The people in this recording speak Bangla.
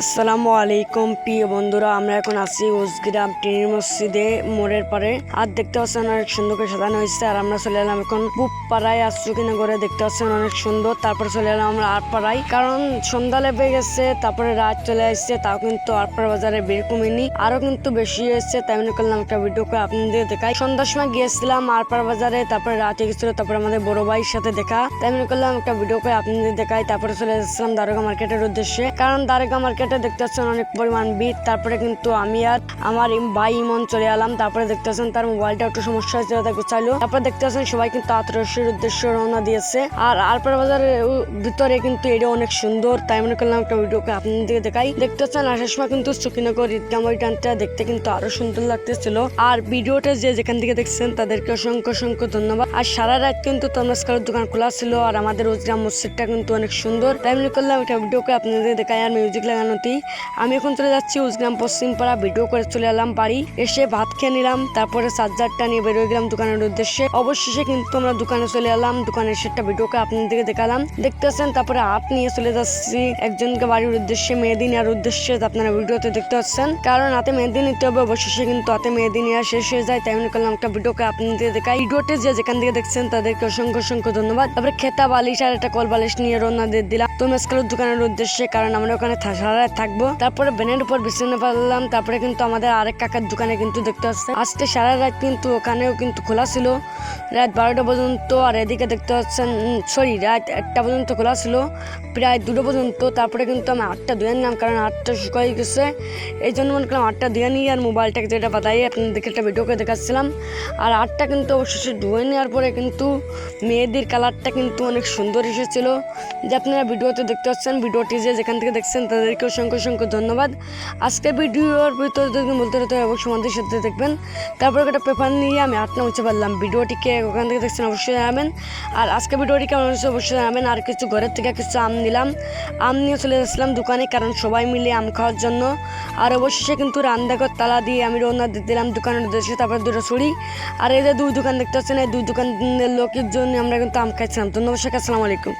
আসসালামু আলাইকুম প্রিয় বন্ধুরা, আমরা এখন আছি উজগ্রাম টিনের মসজিদে মোড়ের পারে। আর দেখতে পাচ্ছেন অনেক সুন্দর করে সাজানো হয়েছে। আর আমরা চলে এলাম এখন পুবপাড়ায় আশুকিনগরে, দেখতে পাচ্ছেন অনেক সুন্দর। তারপরে চলে এলাম আমরা আটপাড়ায়, কারণ সন্ধ্যা লেগে গেছে, তারপরে রাত চলে আসছে, তাও কিন্তু আটপাড়া বাজারে ভিড় কমেনি, আরো কিন্তু বেশি হয়েছে। তাই মনে করলাম একটা ভিডিও করে আপনাদের দেখাই। সন্ধ্যার সময় গিয়েছিলাম আটপাড়া বাজারে, তারপরে রাত হয়ে গেছিল, তারপরে আমাদের বড় ভাইয়ের সাথে দেখা। তাই মনে করলাম একটা ভিডিও করে আপনাদের দেখাই। তারপরে চলে এসেছিলাম দারোগা মার্কেটের উদ্দেশ্যে, কারণ দারোগা মার্কেটে দেখতে পাচ্ছেন অনেক পরিমাণ ভিড়। তারপরে কিন্তু আমি আর আমার ভাই ইমন চলে এলাম। তারপরে দেখতে পাচ্ছেন তার মোবাইলটা একটু সমস্যা হয়েছিল, তাই গুছাইলো। তারপরে দেখতে পাচ্ছেন সবাই কিন্তু আতরসের উদ্দেশ্যে রওনা দিয়েছে। আর আরপাড়া বাজারের ভিতরে কিন্তু এটা অনেক সুন্দর। তাই মনে করলাম একটা ভিডিওকে আপনাদের দেখাই। দেখতে পাচ্ছেন আসার সময় কিন্তু সুকিনগর ঈদগাহ ময়দানটা দেখতে কিন্তু আরো সুন্দর লাগতেছিল। আর ভিডিওটা যে যেখান থেকে দেখছেন তাদেরকে অসংখ্য অসংখ্য ধন্যবাদ। আর সারা রাত কিন্তু তমরাজকারের দোকান খোলা ছিল। আর আমাদের উজগ্রাম মসজিদটা কিন্তু অনেক সুন্দর। তাই মনে করলাম একটা ভিডিওকে আপনাদের দেখাই। আর মিউজিক লাগানোতেই আমি এখন চলে যাচ্ছি উজগ্রাম পশ্চিমপাড়া। ভিডিও করে চলে এলাম বাড়ি, এসে ভাত খেয়ে নিলাম, তারপরে চার্জারটা নিয়ে বেরোয় গেলাম দোকানের উদ্দেশ্যে। অবশেষে কিন্তু আমরা দোকানে চলে এলাম, দোকানের সেটা ভিডিওকে আপনাদেরকে দেখালাম, দেখতেছেন। তারপরে হাত নিয়ে চলে যাচ্ছি একজনকে বাড়ির উদ্দেশ্যে, মেহেদি নেওয়ার উদ্দেশ্যে। আপনারা ভিডিওতে দেখতে পাচ্ছেন, কারণ হাতে মেহেদি নিতে হবে। অবশেষে কিন্তু হাতে মেহেদি নেওয়া শেষ হয়ে যায়। তাই মনে করলাম একটা ভিডিওকে আপনাদের দেখাই। ভিডিওতে যে যেখান থেকে দেখছেন তাদেরকে অসংখ্য অসংখ্য ধন্যবাদ। তারপরে খেতা বালিশ আর একটা কল বালিশ নিয়ে রওনা দিয়ে দিলাম তমরাজকারের দোকানের উদ্দেশ্যে, কারণ আমরা ওখানে সারা রাত থাকবো। তারপরে ব্যানের উপর বিছানা পারলাম। তারপরে কিন্তু আমাদের আরেক কাকার দোকানে কিন্তু দেখতে পাচ্ছেন আজকে সারা রাত কিন্তু ওখানেও কিন্তু খোলা ছিল, রাত 12টা পর্যন্ত। আর এদিকে দেখতে পাচ্ছেন রাত 1টা পর্যন্ত খোলা ছিল, প্রায় 2টা পর্যন্ত। তারপরে কিন্তু আমি 8টা ধুয়ে নিলাম, কারণ 8টা শুকাই গেছে। এই জন্য মনে করলাম 8টা ধুয়ে নিই আর মোবাইলটাকে যেটা বাতাই আপনাদেরকে একটা ভিডিওকে দেখাচ্ছিলাম। আর 8টা কিন্তু অবশেষে ধুয়ে নেওয়ার পরে কিন্তু মেয়েদের কালারটা কিন্তু অনেক সুন্দর এসেছিল, যে আপনারা ভিডিওতে দেখতে পাচ্ছেন। ভিডিওটি যে যেখান থেকে দেখছেন তাদেরকে অসংখ্য অসংখ্য ধন্যবাদ। আজকে ভিডিওর ভিতরে যদি বলতে হতে অবশ্যই আমাদের সাথে দেখবেন। তারপরে একটা পেপার নিয়ে আমি 8টা মুছে পারলাম। ভিডিওটিকে ওখান থেকে দেখছেন অবশ্যই জানাবেন। আর আজকে ভিডিওটি কেমন হচ্ছে অবশ্যই জানাবেন। আর কিছু ঘরের থেকে কিছু আম নিলাম, আম নিয়ে চলে যাচ্ছিলাম দোকানে, কারণ সবাই মিলে আম খাওয়ার জন্য। আর অবশেষে কিন্তু রান্নাঘর তালা দিয়ে আমি রওনা দিয়ে দিলাম দোকানের উদ্দেশ্যে। তারপরে 2টা ছুরি আর এই যে 2 দোকান দেখতে পাচ্ছেন, এই 2 দোকানের লোকের জন্য আমরা কিন্তু আম খাইছিলাম। ধন্যবাদ, আসসালামু আলাইকুম।